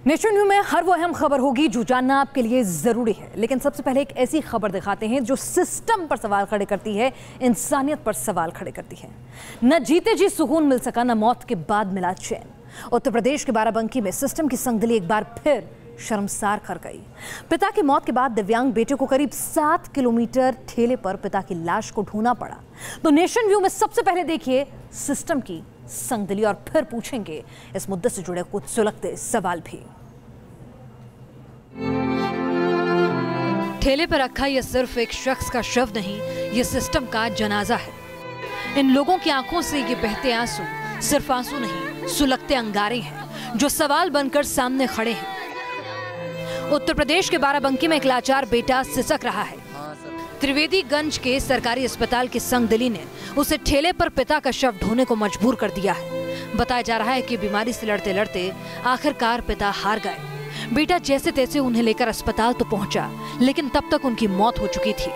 Nation news में हर वो अहम खबर होगी जो जानना आपके लिए जरूरी है, लेकिन सबसे पहले एक ऐसी खबर दिखाते हैं जो सिस्टम पर सवाल खड़े करती है, इंसानियत पर सवाल खड़े करती है। न जीते जी सुकून मिल सका, न मौत के बाद मिला चैन। उत्तर प्रदेश के बाराबंकी में सिस्टम की संगदली एक बार फिर शर्मसार कर गई। पिता की मौत के बाद दिव्यांग बेटे को करीब 7 किलोमीटर ठेले पर पिता की लाश को ढूंढना पड़ा। तो नेशन व्यू में सबसे पहले देखिए सिस्टम की संगदली और फिर पूछेंगे इस मुद्दे से जुड़े कुछ सुलगते सवाल भी। ठेले पर रखा यह सिर्फ एक शख्स का शव नहीं, यह सिस्टम का जनाजा है। इन लोगों की आंखों से ये बहते आंसू सिर्फ आंसू नहीं, सुलगते अंगारे हैं जो सवाल बनकर सामने खड़े हैं। उत्तर प्रदेश के बाराबंकी में एक लाचार बेटा सिसक रहा है। त्रिवेदीगंज के सरकारी अस्पताल की संगदली ने उसे ठेले पर पिता का शव ढोने को मजबूर कर दिया है। बताया जा रहा है कि बीमारी से लड़ते लड़ते आखिरकार पिता हार गए। बेटा जैसे तैसे उन्हें लेकर अस्पताल तो पहुंचा, लेकिन तब तक उनकी मौत हो चुकी थी।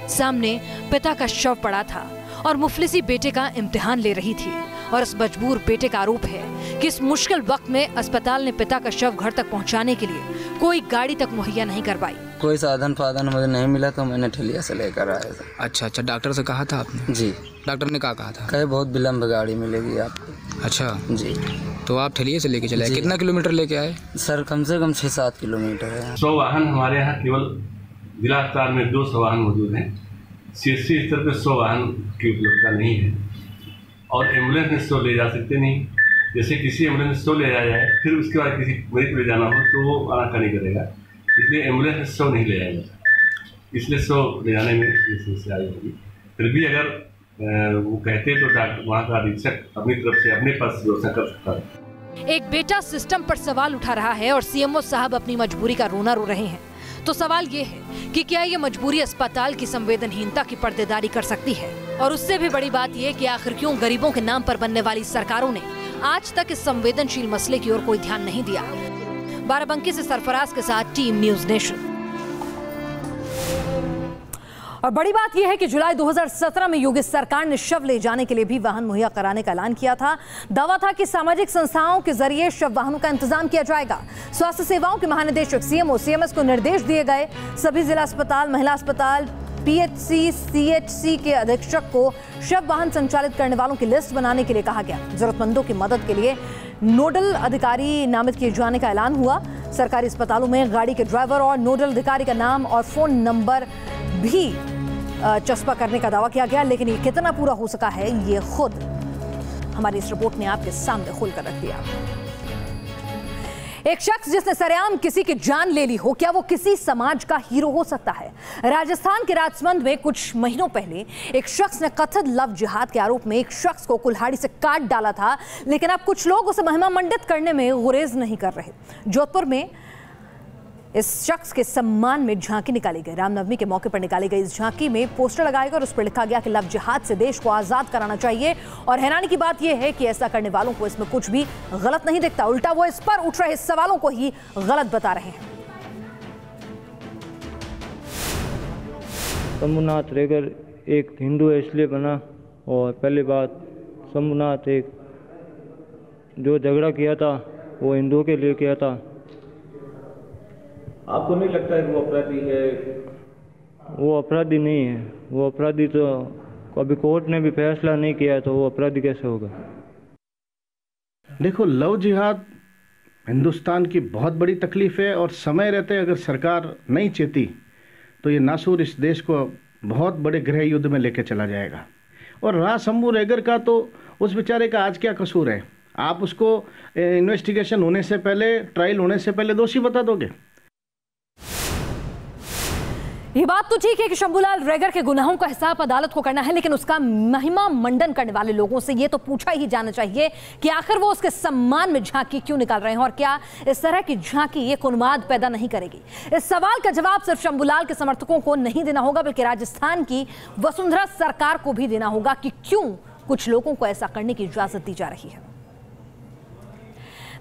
सामने पिता का शव पड़ा था और मुफलिसी बेटे का इम्तिहान ले रही थी। और इस मजबूर बेटे का आरोप है कि इस मुश्किल वक्त में अस्पताल ने पिता का शव घर तक पहुंचाने के लिए कोई गाड़ी तक मुहैया नहीं करवाई। कोई साधन मुझे नहीं मिला तो मैंने ठेलिया से लेकर आया था। अच्छा, डॉक्टर से कहा था आपने? जी। डॉक्टर ने कहा था? कहे बहुत विलम्ब गाड़ी मिलेगी आपको। अच्छा जी। तो आप ठेलिया से लेके चले? कितना किलोमीटर लेके आए? सर कम से कम 6-7 किलोमीटर है। 100 वाहन हमारे यहाँ केवल जिला अस्पताल में 200 वाहन मौजूद हैं। CHC स्तर पर 100 वाहन की उपलब्धता नहीं है और एम्बुलेंस में 100 ले जा सकते नहीं। जैसे किसी एम्बुलेंस में 100 ले जाया जाए, फिर उसके बाद किसी मरीज को ले जाना हो तो वो आनाकानी करेगा, इसलिए एम्बुलेंस में 100 नहीं ले जाएगा। इसलिए 100 ले जाने में ये समस्या आई होगी। फिर भी अगर वो कहते तो डॉक्टर वहाँ का अधीक्षक अपनी तरफ से अपने पास व्यवस्था कर सकता है। एक बेटा सिस्टम पर सवाल उठा रहा है और CMO साहब अपनी मजबूरी का रोना रो रहे हैं। तो सवाल ये है कि क्या ये मजबूरी अस्पताल की संवेदनहीनता की पर्देदारी कर सकती है? और उससे भी बड़ी बात ये कि आखिर क्यों गरीबों के नाम पर बनने वाली सरकारों ने आज तक इस संवेदनशील मसले की ओर कोई ध्यान नहीं दिया। बाराबंकी से सरफराज के साथ टीम न्यूज़ नेशन। और बड़ी बात यह है कि जुलाई 2017 में योगी सरकार ने शव ले जाने के लिए भी वाहन मुहैया कराने का ऐलान किया था। दावा था कि सामाजिक संस्थाओं के जरिए शव वाहनों का इंतजाम किया जाएगा। स्वास्थ्य सेवाओं के महानिदेशक CMO CMS को निर्देश दिए गए। सभी जिला अस्पताल, महिला अस्पताल, PHC, CHC के अधीक्षक को शव वाहन संचालित करने वालों की लिस्ट बनाने के लिए कहा गया। जरूरतमंदों की मदद के लिए नोडल अधिकारी नामित किए जाने का ऐलान हुआ। सरकारी अस्पतालों में गाड़ी के ड्राइवर और नोडल अधिकारी का नाम और फोन नंबर भी चस्पा करने का दावा किया गया, लेकिन ये कितना पूरा हो सका है ये खुद हमारी इस रिपोर्ट ने आपके सामने खोलकर रख दिया। एक शख्स जिसने सरेआम किसी की जान ले ली हो, क्या वो किसी समाज का हीरो हो सकता है? राजस्थान के राजसमंद में कुछ महीनों पहले एक शख्स ने कथित लव जिहाद के आरोप में एक शख्स को कुल्हाड़ी से काट डाला था, लेकिन अब कुछ लोग उसे महिमा मंडित करने में गुरेज नहीं कर रहे। जोधपुर में इस शख्स के सम्मान में झांकी निकाली गई। रामनवमी के मौके पर निकाली गई इस झांकी में पोस्टर लगाए गए और उस पर लिखा गया कि लव जिहाद से देश को आजाद कराना चाहिए। और हैरानी की बात यह है कि ऐसा करने वालों को इसमें कुछ भी गलत नहीं दिखता, उल्टा वो इस पर उठ रहे सवालों को ही गलत बता रहे हैं। शंभुनाथ रेगर एक हिंदू है इसलिए बना, और पहली बात शंभुनाथ एक जो झगड़ा किया था वो हिंदुओं के लिए किया था। आपको नहीं लगता है कि वो अपराधी है? वो अपराधी नहीं है। वो अपराधी तो अभी कोर्ट ने भी फैसला नहीं किया, तो वो अपराधी कैसे होगा? देखो, लव जिहाद हिंदुस्तान की बहुत बड़ी तकलीफ है और समय रहते अगर सरकार नहीं चेती तो ये नासूर इस देश को बहुत बड़े गृह युद्ध में लेके चला जाएगा। और रहा शंभू रेगर का, तो उस बेचारे का आज क्या कसूर है? आप उसको इन्वेस्टिगेशन होने से पहले, ट्रायल होने से पहले दोषी बता दोगे? ये बात तो ठीक है कि शंभूलाल रेगर के गुनाहों का हिसाब अदालत को करना है, लेकिन उसका महिमा मंडन करने वाले लोगों से ये तो पूछा ही जाना चाहिए कि आखिर वो उसके सम्मान में झांकी क्यों निकाल रहे हैं, और क्या इस तरह की झांकी एक उन्माद पैदा नहीं करेगी? इस सवाल का जवाब सिर्फ शंभूलाल के समर्थकों को नहीं देना होगा, बल्कि राजस्थान की वसुंधरा सरकार को भी देना होगा कि क्यों कुछ लोगों को ऐसा करने की इजाजत दी जा रही है।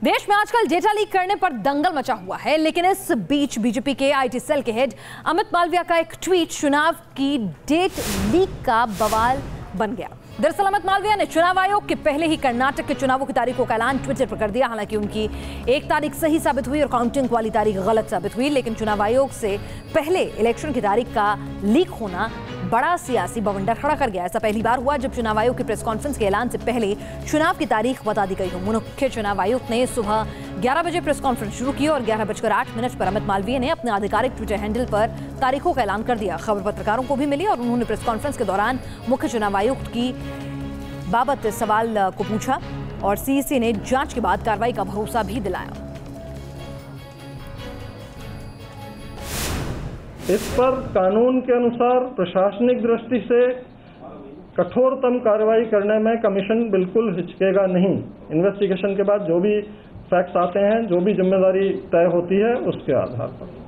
देश में आजकल डेटा लीक करने पर दंगल मचा हुआ है, लेकिन इस बीच बीजेपी के IT सेल के हेड अमित मालविया का एक ट्वीट चुनाव की डेट लीक का बवाल बन गया। दरअसल अमित मालवीय ने चुनाव आयोग के पहले ही कर्नाटक के चुनावों की तारीखों का ऐलान ट्विटर पर कर दिया। हालांकि उनकी एक तारीख सही साबित हुई और काउंटिंग वाली तारीख गलत साबित हुई, लेकिन चुनाव आयोग से पहले इलेक्शन की तारीख का लीक होना बड़ा सियासी बवंडर खड़ा कर गया। ऐसा पहली बार हुआ जब चुनाव आयोग की प्रेस कॉन्फ्रेंस के ऐलान से पहले चुनाव की तारीख बता दी गई हो। मुख्य चुनाव आयुक्त ने सुबह 11 बजे प्रेस कॉन्फ्रेंस शुरू की और 11:08 पर अमित मालवीय ने अपने आधिकारिक ट्विटर हैंडल पर तारीखों का ऐलान कर दिया। खबर पत्रकारों को भी मिली और उन्होंने प्रेस कॉन्फ्रेंस के दौरान मुख्य चुनाव आयुक्त की बाबत सवाल को पूछा और सीईसी ने जांच के बाद कार्रवाई का भरोसा भी दिलाया। इस पर कानून के अनुसार प्रशासनिक दृष्टि से कठोरतम कार्रवाई करने में कमीशन बिल्कुल हिचकेगा नहीं। इन्वेस्टिगेशन के बाद जो भी फैक्ट्स आते हैं, जो भी जिम्मेदारी तय होती है, उसके आधार पर।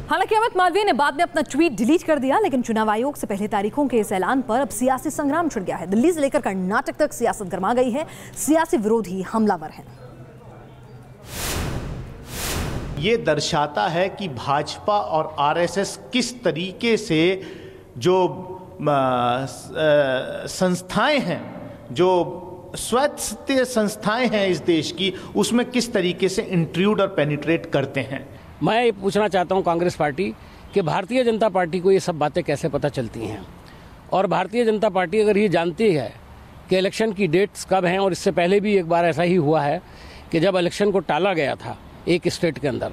हालांकि अमित मालवीय ने बाद में अपना ट्वीट डिलीट कर दिया, लेकिन चुनाव आयोग से पहले तारीखों के इस ऐलान पर अब सियासी संग्राम छिड़ गया है। दिल्ली से लेकर कर्नाटक तक सियासत गर्मा गई है। सियासी विरोधी हमलावर हैं। ये दर्शाता है कि भाजपा और आरएसएस किस तरीके से जो संस्थाएं हैं, जो स्वायत्त संस्थाएं हैं इस देश की, उसमें किस तरीके से इंट्रूड और पेनिट्रेट करते हैं। मैं ये पूछना चाहता हूं कांग्रेस पार्टी कि भारतीय जनता पार्टी को ये सब बातें कैसे पता चलती हैं, और भारतीय जनता पार्टी अगर ये जानती है कि इलेक्शन की डेट्स कब हैं, और इससे पहले भी एक बार ऐसा ही हुआ है कि जब इलेक्शन को टाला गया था एक स्टेट के अंदर,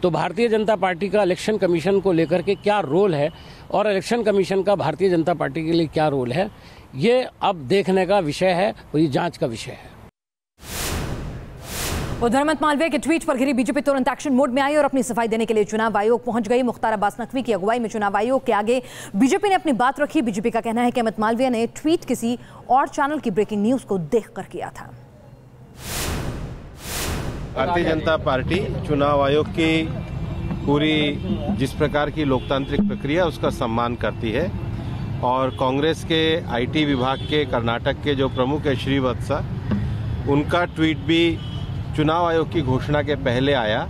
तो भारतीय जनता पार्टी का इलेक्शन कमीशन को लेकर के क्या रोल है और इलेक्शन कमीशन का भारतीय जनता पार्टी के लिए क्या रोल है, ये अब देखने का विषय है और ये जांच का विषय है। उधर अमित मालवीय के ट्वीट पर घिरी बीजेपी तुरंत एक्शन मोड में आई और अपनी सफाई देने के लिए चुनाव आयोग पहुंच गई। मुख्तार अब्बास नकवी की अगुवाई में चुनाव आयोग के आगे बीजेपी ने अपनी बात रखी। बीजेपी का कहना है कि अमित मालवीय ने ट्वीट किसी और चैनल की ब्रेकिंग न्यूज को देखकर किया था। भारतीय जनता पार्टी चुनाव आयोग की पूरी जिस प्रकार की लोकतांत्रिक प्रक्रिया उसका सम्मान करती है, और कांग्रेस के आईटी विभाग के कर्नाटक के जो प्रमुख है श्रीवत्सा, उनका ट्वीट भी चुनाव आयोग की घोषणा के पहले आया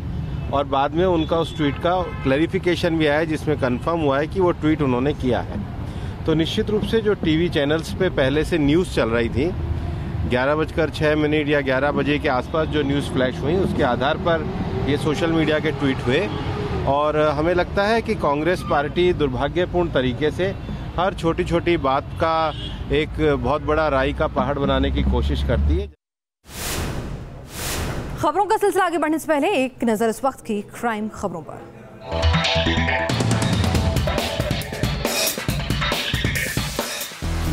और बाद में उनका उस ट्वीट का क्लैरिफिकेशन भी आया जिसमें कंफर्म हुआ है कि वो ट्वीट उन्होंने किया है। तो निश्चित रूप से जो टीवी चैनल्स पे पहले से न्यूज़ चल रही थी, 11:06 या 11 बजे के आसपास जो न्यूज़ फ्लैश हुई, उसके आधार पर ये सोशल मीडिया के ट्वीट हुए, और हमें लगता है कि कांग्रेस पार्टी दुर्भाग्यपूर्ण तरीके से हर छोटी छोटी बात का एक बहुत बड़ा राई का पहाड़ बनाने की कोशिश करती है। खबरों का सिलसिला आगे बढ़ने से पहले एक नजर इस वक्त की क्राइम खबरों पर।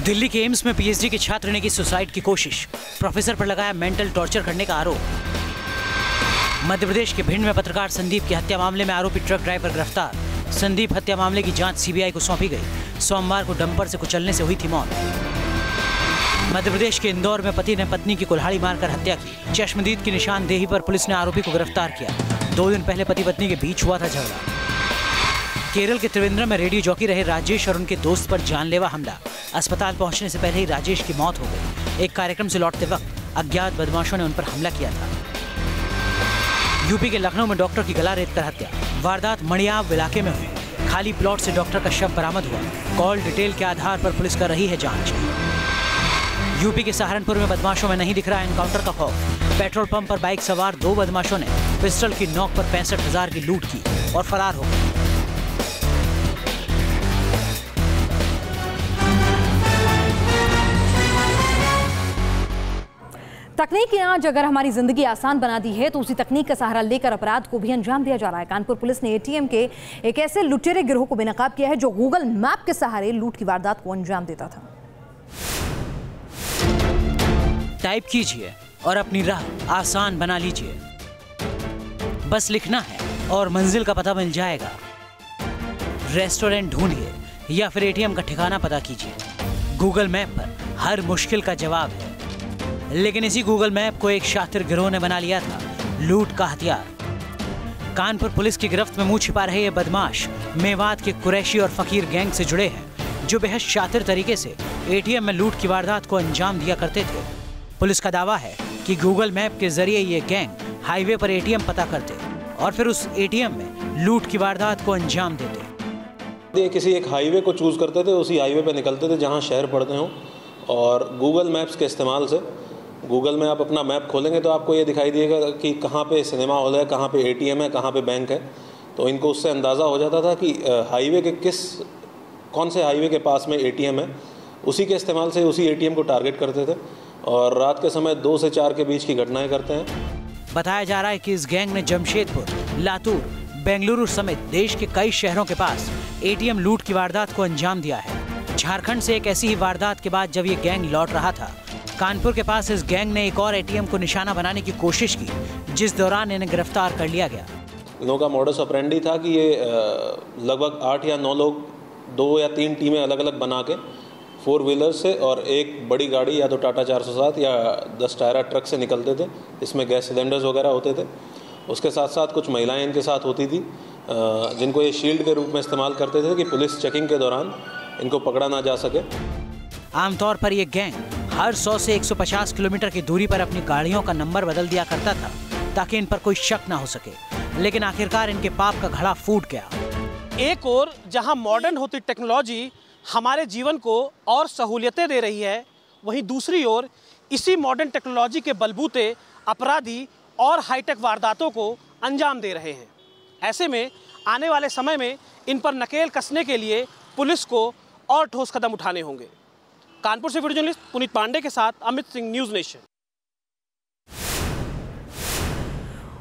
दिल्ली के एम्स में पीएचडी के छात्र ने की सुसाइड की कोशिश, प्रोफेसर पर लगाया मेंटल टॉर्चर करने का आरोप। मध्य प्रदेश के भिंड में पत्रकार संदीप की हत्या मामले में आरोपी ट्रक ड्राइवर गिरफ्तार। संदीप हत्या मामले की जांच सीबीआई को सौंपी गई। सोमवार को डंपर से कुचलने से हुई थी मौत। मध्य प्रदेश के इंदौर में पति ने पत्नी की कुल्हाड़ी मारकर हत्या की। चश्मदीद की निशानदेही पर पुलिस ने आरोपी को गिरफ्तार किया। 2 दिन पहले पति पत्नी के बीच हुआ था झगड़ा। केरल के त्रिवेंद्रम में रेडियो जॉकी रहे राजेश और उनके दोस्त पर जानलेवा हमला। अस्पताल पहुंचने से पहले ही राजेश की मौत हो गई। एक कार्यक्रम से लौटते वक्त अज्ञात बदमाशों ने उन पर हमला किया था। यूपी के लखनऊ में डॉक्टर की गला रेतकर हत्या। वारदात मणियाव इलाके में हुई। खाली प्लॉट से डॉक्टर का शव बरामद हुआ। कॉल डिटेल के आधार पर पुलिस कर रही है जांच। यूपी के सहारनपुर में बदमाशों में नहीं दिख रहा एनकाउंटर का खौफ। पेट्रोल पंप पर बाइक सवार 2 बदमाशों ने पिस्टल की नोक पर 65,000 की लूट की और फरार हो गए। तकनीक की आज अगर हमारी जिंदगी आसान बना दी है, तो उसी तकनीक का सहारा लेकर अपराध को भी अंजाम दिया जा रहा है। कानपुर पुलिस ने एटीएम के एक ऐसे लुटेरे गिरोह को बेनकाब किया है जो गूगल मैप के सहारे लूट की वारदात को अंजाम देता था। टाइप कीजिए और अपनी राह आसान बना लीजिए। बस लिखना है और मंजिल का पता मिल जाएगा। रेस्टोरेंट ढूंढिए या फिर एटीएम का ठिकाना पता कीजिए। गूगल मैप पर हर मुश्किल का जवाब है। लेकिन इसी गूगल मैप को एक शातिर गिरोह ने बना लिया था लूट का हथियार। कानपुर पुलिस की गिरफ्त में मुंह छिपा रहे ये बदमाश मेवात के कुरैशी और फकीर गैंग से जुड़े हैं, जो बेहद शातिर तरीके से एटीएम में लूट की वारदात को अंजाम दिया करते थे। पुलिस का दावा है कि गूगल मैप के जरिए ये गैंग हाईवे पर एटीएम पता करते और फिर उस एटीएम में लूट की वारदात को अंजाम देते। ये किसी एक हाईवे को चूज़ करते थे, उसी हाईवे पे निकलते थे जहाँ शहर पड़ते हों, और गूगल मैप्स के इस्तेमाल से, गूगल में आप अपना मैप खोलेंगे तो आपको ये दिखाई देगा कि कहाँ पे सिनेमा हॉल है, कहाँ पे एटीएम है, कहाँ पे बैंक है। तो इनको उससे अंदाज़ा हो जाता था कि हाईवे के कौन से हाईवे के पास में एटीएम है। उसी के इस्तेमाल से उसी एटीएम को टारगेट करते थे और रात के समय 2 से 4 के बीच की घटनाएँ करते हैं। बताया जा रहा है कि इस गैंग ने जमशेदपुर, लातूर, बेंगलुरु समेत देश के कई शहरों के पास एटीएम लूट की वारदात को अंजाम दिया है। झारखंड से एक ऐसी ही वारदात के बाद जब ये गैंग लौट रहा था, कानपुर के पास इस गैंग ने एक और एटीएम को निशाना बनाने की कोशिश की, जिस दौरान इन्हें गिरफ्तार कर लिया गया। इन लोगों का मॉडस ऑपरेंडी था कि ये लगभग 8 या 9 लोग 2 या 3 टीमें अलग अलग बना के 4 व्हीलर से और एक बड़ी गाड़ी या तो टाटा 407 या 10 टायरा ट्रक से निकलते थे। इसमें गैस सिलेंडर्स वगैरह होते थे। उसके साथ साथ कुछ महिलाएं इनके साथ होती थी, जिनको ये शील्ड के रूप में इस्तेमाल करते थे कि पुलिस चेकिंग के दौरान इनको पकड़ा ना जा सके। आमतौर पर ये गैंग हर 100 से 150 किलोमीटर की दूरी पर अपनी गाड़ियों का नंबर बदल दिया करता था ताकि इन पर कोई शक ना हो सके, लेकिन आखिरकार इनके पाप का घड़ा फूट गया। एक ओर जहां मॉडर्न होती टेक्नोलॉजी हमारे जीवन को और सहूलियतें दे रही है, वहीं दूसरी ओर इसी मॉडर्न टेक्नोलॉजी के बलबूते अपराधी और हाईटेक वारदातों को अंजाम दे रहे हैं। ऐसे में आने वाले समय में इन पर नकेल कसने के लिए पुलिस को और ठोस कदम उठाने होंगे। कानपुर से वीडियो जर्नलिस्ट पुनीत पांडे के साथ अमित सिंह, न्यूज़ नेशन।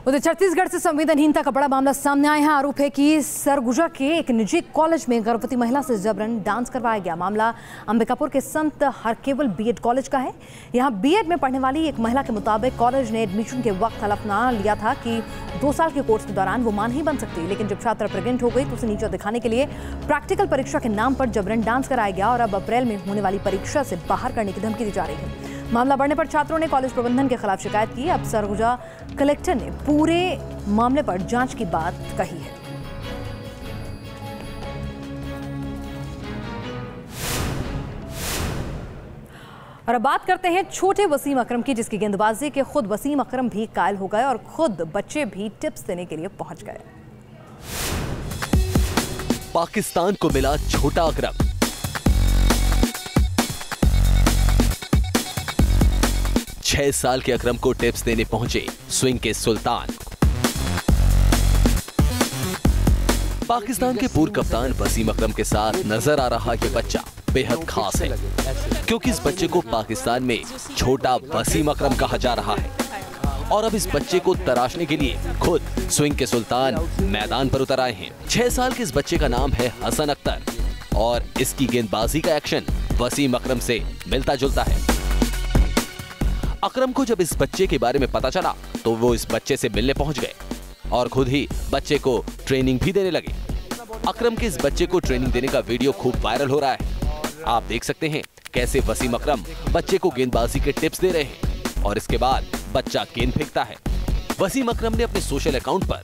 उधर छत्तीसगढ़ से संवेदनहीनता का बड़ा मामला सामने आया है। आरोप है कि सरगुजा के एक निजी कॉलेज में गर्भवती महिला से जबरन डांस करवाया गया। मामला अंबिकापुर के संत हरकेवल बीएड कॉलेज का है। यहां बीएड में पढ़ने वाली एक महिला के मुताबिक कॉलेज ने एडमिशन के वक्त हलफनामा लिया था कि 2 साल के कोर्स के दौरान वो मां नहीं बन सकती, लेकिन जब छात्रा प्रेग्नेंट हो गई तो उसे नीचा दिखाने के लिए प्रैक्टिकल परीक्षा के नाम पर जबरन डांस कराया गया और अब अप्रैल में होने वाली परीक्षा से बाहर करने की धमकी दी जा रही है। मामला बढ़ने पर छात्रों ने कॉलेज प्रबंधन के खिलाफ शिकायत की। अब सरगुजा कलेक्टर ने पूरे मामले पर जांच की बात कही है। और अब बात करते हैं छोटे वसीम अकरम की, जिसकी गेंदबाजी के खुद वसीम अकरम भी कायल हो गए और खुद बच्चे भी टिप्स देने के लिए पहुंच गए। पाकिस्तान को मिला छोटा अकरम। छह साल के अकरम को टिप्स देने पहुंचे स्विंग के सुल्तान। पाकिस्तान के पूर्व कप्तान वसीम अकरम के साथ नजर आ रहा ये बच्चा बेहद खास है, क्योंकि इस बच्चे को पाकिस्तान में छोटा वसीम अकरम कहा जा रहा है। और अब इस बच्चे को तराशने के लिए खुद स्विंग के सुल्तान मैदान पर उतर आए हैं। 6 साल के इस बच्चे का नाम है हसन अख्तर और इसकी गेंदबाजी का एक्शन वसीम अकरम से मिलता जुलता है। अकरम को जब इस बच्चे के बारे में पता चला तो वो इस बच्चे से मिलने पहुंच गए और खुद ही बच्चे को ट्रेनिंग भी देने लगे। अकरम के इस बच्चे को ट्रेनिंग देने का वीडियो खूब वायरल हो रहा है। आप देख सकते हैं कैसे वसीम अकरम बच्चे को गेंदबाजी के टिप्स दे रहे हैं और इसके बाद बच्चा गेंद फेंकता है। वसीम अकरम ने अपने सोशल अकाउंट पर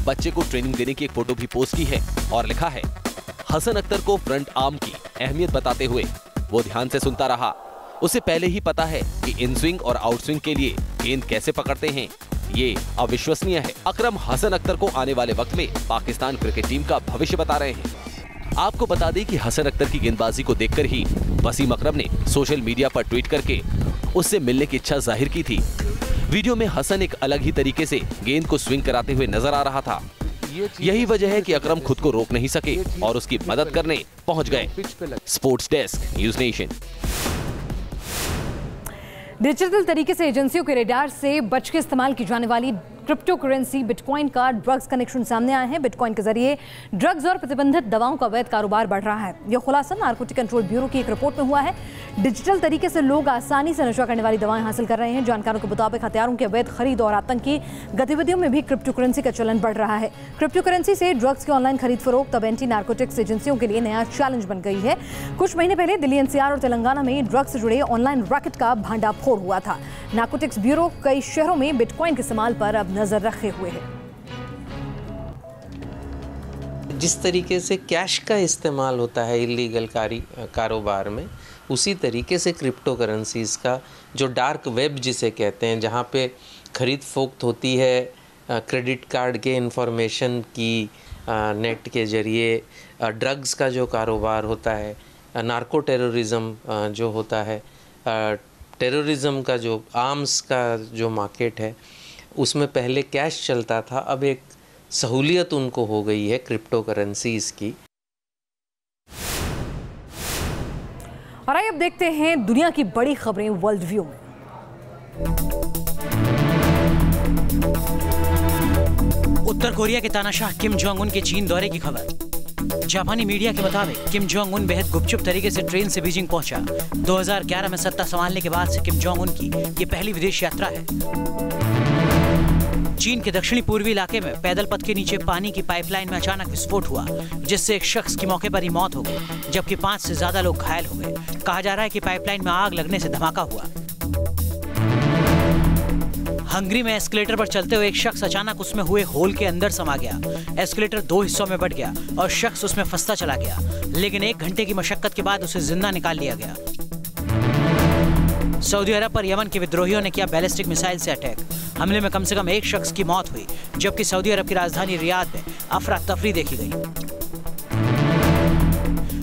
बच्चे को ट्रेनिंग देने की एक फोटो भी पोस्ट की है और लिखा है, हसन अख्तर को फ्रंट आर्म की अहमियत बताते हुए वो ध्यान से सुनता रहा। उसे पहले ही पता है कि इन स्विंग और आउट स्विंग के लिए गेंद कैसे पकड़ते हैं, ये अविश्वसनीय है। अकरम हसन अख्तर को आने वाले वक्त में पाकिस्तान क्रिकेट टीम का भविष्य बता रहे हैं। आपको बता दें कि हसन अख्तर की गेंदबाजी को देखकर ही वसीम अकरम ने सोशल मीडिया पर ट्वीट करके उससे मिलने की इच्छा जाहिर की थी। वीडियो में हसन एक अलग ही तरीके से गेंद को स्विंग कराते हुए नजर आ रहा था। यही वजह है कि अकरम खुद को रोक नहीं सके और उसकी मदद करने पहुंच गए। Sports desk, news nation. Digital तरीके से एजेंसियों के रेडार से बच के इस्तेमाल की जाने वाली क्रिप्टो करेंसी बिटकॉइन का ड्रग्स कनेक्शन सामने आए हैं। बिटकॉइन के जरिए ड्रग्स और प्रतिबंधित दवाओं का अवैध कारोबार बढ़ रहा है। यह खुलासा नारकोटिक कंट्रोल ब्यूरो की एक रिपोर्ट में हुआ है। डिजिटल तरीके से लोग आसानी से नशा करने वाली दवाएं हासिल कर रहे हैं। जानकारों के मुताबिक हथियारों की अवैध खरीद और आतंकी गतिविधियों में भी क्रिप्टो करेंसी का चलन बढ़ रहा है। क्रिप्टो करेंसी से ड्रग्स की ऑनलाइन खरीद फरोख्त अब एंटी नारकोटिक्स एजेंसियों के लिए नया चैलेंज बन गई है। कुछ महीने पहले दिल्ली, एनसीआर और तेलंगाना में ड्रग्स से जुड़े ऑनलाइन रैकेट का भांडाफोड़ हुआ था। नारकोटिक्स ब्यूरो कई शहरों में बिटकॉइन के इस्तेमाल पर अब नजर रखे हुए है। जिस तरीके से कैश का इस्तेमाल होता है इलीगल कारोबार में, उसी तरीके से क्रिप्टो करेंसीज़ का जो डार्क वेब जिसे कहते हैं, जहाँ पे खरीद फोक्त होती है क्रेडिट कार्ड के इंफॉर्मेशन की, नेट के जरिए ड्रग्स का जो कारोबार होता है, नार्को टेररिज्म जो होता है, टेररिज्म का जो आर्म्स का जो मार्केट है, उसमें पहले कैश चलता था, अब एक सहूलियत उनको हो गई है क्रिप्टो करेंसीज की। और आइए अब देखते हैं दुनिया की बड़ी खबरें वर्ल्ड व्यू में। उत्तर कोरिया के तानाशाह किम जोंग उन के चीन दौरे की खबर। जापानी मीडिया के मुताबिक किम जोंग उन बेहद गुपचुप तरीके से ट्रेन से बीजिंग पहुंचा। 2011 में सत्ता संभालने के बाद से किम जोंग उन की ये पहली विदेश यात्रा है। चीन के दक्षिणी पूर्वी इलाके में पैदल पथ के नीचे पानी की पाइपलाइन में अचानक विस्फोट हुआ, जिससे एक शख्स की मौके पर ही मौत हो गई, जबकि 5 से ज्यादा लोग घायल हो गए। कहा जा रहा है कि पाइपलाइन में आग लगने से धमाका हुआ। हंगरी में एस्केलेटर पर चलते हुए एक शख्स अचानक उसमें हुए होल के अंदर समा गया। एस्केलेटर 2 हिस्सों में बंट गया और शख्स उसमें फंसता चला गया, लेकिन 1 घंटे की मशक्कत के बाद उसे जिंदा निकाल लिया गया। सऊदी अरब पर यमन के विद्रोहियों ने किया बैलिस्टिक मिसाइल से अटैक। हमले में कम से कम 1 शख्स की मौत हुई, जबकि सऊदी अरब की राजधानी रियाद में अफरा तफरी देखी गई।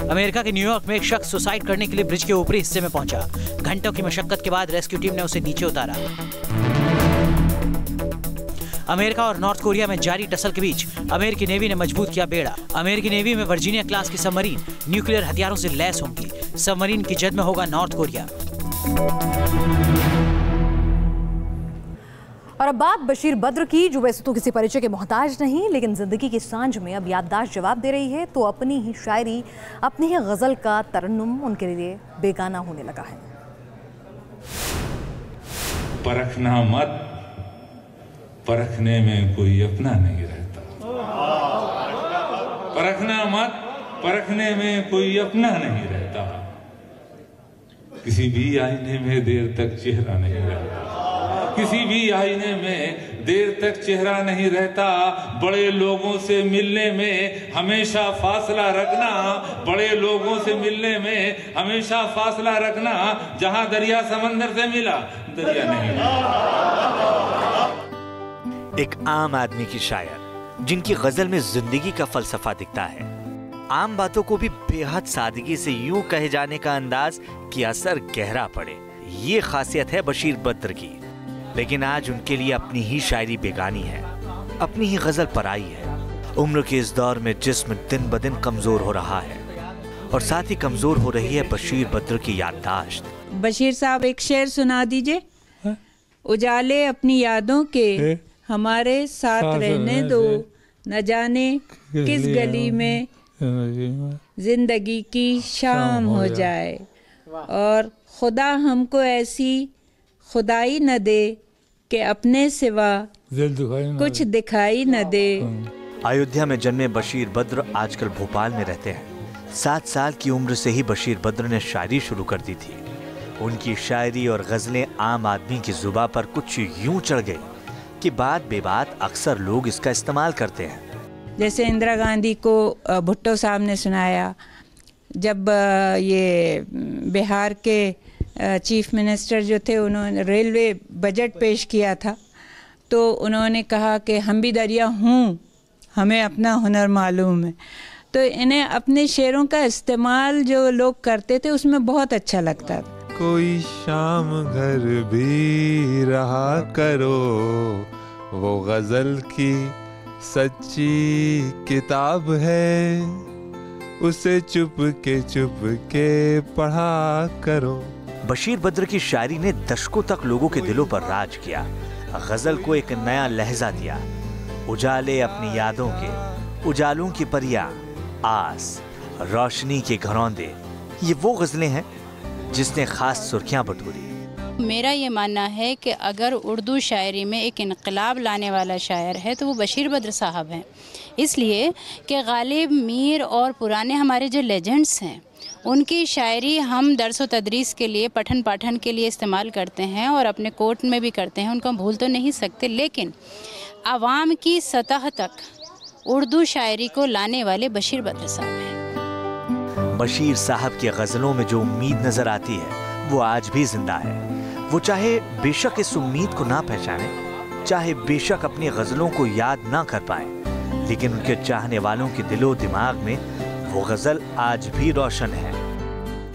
अमेरिका के न्यूयॉर्क में एक शख्स सुसाइड करने के लिए ब्रिज के ऊपरी हिस्से में पहुंचा। घंटों की मशक्कत के बाद रेस्क्यू टीम ने उसे नीचे उतारा। अमेरिका और नॉर्थ कोरिया में जारी टसल के बीच अमेरिकी नेवी ने मजबूत किया बेड़ा। अमेरिकी नेवी में वर्जीनिया क्लास की सबमरीन न्यूक्लियर हथियारों से लैस होंगी। सबमरीन की जद में होगा नॉर्थ कोरिया। और अब बात बशीर बद्र की, जो वैसे तो किसी परिचय के मोहताज नहीं, लेकिन जिंदगी की सांझ में अब याददाश्त जवाब दे रही है, तो अपनी ही शायरी, अपनी ही गजल का तरन्नुम उनके लिए बेगाना होने लगा है। परखना मत, परखने में कोई अपना नहीं रहता। परखना मत, परखने में कोई अपना नहीं रहता। किसी भी आईने में देर तक चेहरा नहीं रहता। किसी भी आईने में देर तक चेहरा नहीं रहता। बड़े लोगों से मिलने में हमेशा फासला रखना। बड़े लोगों से मिलने में हमेशा फासला रखना। जहां दरिया समंदर से मिला, दरिया नहीं मिला। एक आम आदमी की शायर, जिनकी गजल में जिंदगी का फलसफा दिखता है। आम बातों को भी बेहद सादगी से यूं कहे जाने का अंदाज कि असर गहरा पड़े, ये खासियत है बशीर बद्र की। लेकिन आज उनके लिए अपनी ही शायरी बेगानी है, अपनी ही गजल पराई है। उम्र के इस दौर में जिस्म दिन ब दिन कमजोर हो रहा है और साथ ही कमजोर हो रही है बशीर बद्र की याददाश्त। बशीर साहब एक शेर सुना दीजिए। उजाले अपनी यादों के हमारे साथ रहने दो, न जाने किस गली में जिंदगी की शाम हो जाए, और खुदा हमको ऐसी खुदाई न दे कि अपने सिवा कुछ दिखाई न दे। अयोध्या में जन्मे बशीर बद्र आजकल भोपाल में रहते हैं। 7 साल की उम्र से ही बशीर बद्र ने शायरी शुरू कर दी थी। उनकी शायरी और गजलें आम आदमी की जुबान पर कुछ यूं चढ़ गई कि बात बेबात अक्सर लोग इसका इस्तेमाल करते हैं। जैसे इंदिरा गांधी को भुट्टो साहब ने सुनाया, जब ये बिहार के चीफ मिनिस्टर जो थे, उन्होंने रेलवे बजट पेश किया था, तो उन्होंने कहा कि हम भी दरिया हूँ, हमें अपना हुनर मालूम है। तो इन्हें अपने शेरों का इस्तेमाल जो लोग करते थे उसमें बहुत अच्छा लगता था। कोई शाम घर भी रहा करो, वो गजल की सच्ची किताब है, उसे चुप के पढ़ा करो। बशीर बद्र की शायरी ने दशकों तक लोगों के दिलों पर राज किया, गजल को एक नया लहजा दिया। उजाले अपनी यादों के, उजालों की परियां, आस, रोशनी के घरौंदे, ये वो गजलें हैं जिसने खास सुर्खियां बटोरी। मेरा ये मानना है कि अगर उर्दू शायरी में एक इनकलाब लाने वाला शायर है तो वो बशीर बद्र साहब हैं। इसलिए कि गालिब, मीर और पुराने हमारे जो लेजेंड्स हैं, उनकी शायरी हम दर्स व तदरीस के लिए, पठन पाठन के लिए इस्तेमाल करते हैं और अपने कोर्ट में भी करते हैं, उनको हम भूल तो नहीं सकते। लेकिन आवाम की सतह तक उर्दू शायरी को लाने वाले बशीर बद्र साहब हैं। बशीर साहब की गजलों में जो उम्मीद नजर आती है वो आज भी जिंदा है। वो चाहे बेशक इस उम्मीद को ना पहचाने, चाहे बेशक अपनी गजलों को याद ना कर पाए, लेकिन उनके चाहने वालों के दिलो दिमाग में वो गजल आज भी रोशन है।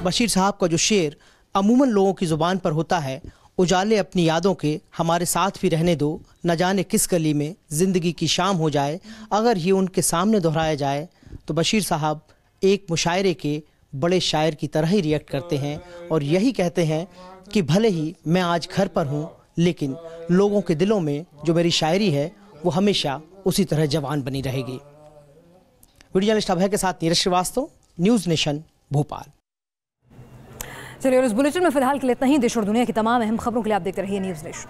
बशीर साहब का जो शेर अमूमन लोगों की ज़ुबान पर होता है, उजाले अपनी यादों के हमारे साथ भी रहने दो, न जाने किस गली में ज़िंदगी की शाम हो जाए, अगर ये उनके सामने दोहराया जाए तो बशीर साहब एक मुशायरे के बड़े शायर की तरह ही रिएक्ट करते हैं और यही कहते हैं कि भले ही मैं आज घर पर हूँ, लेकिन लोगों के दिलों में जो मेरी शायरी है वो हमेशा उसी तरह जवान बनी रहेगी। वीडियो जर्नलिस्ट अभय के साथ नीरज श्रीवास्तव, न्यूज़ नेशन, भोपाल। चलिए, और इस बुलेटिन में फिलहाल के लिए इतना ही। देश और दुनिया की तमाम अहम खबरों के लिए आप देखते रहिए न्यूज़ नेशन।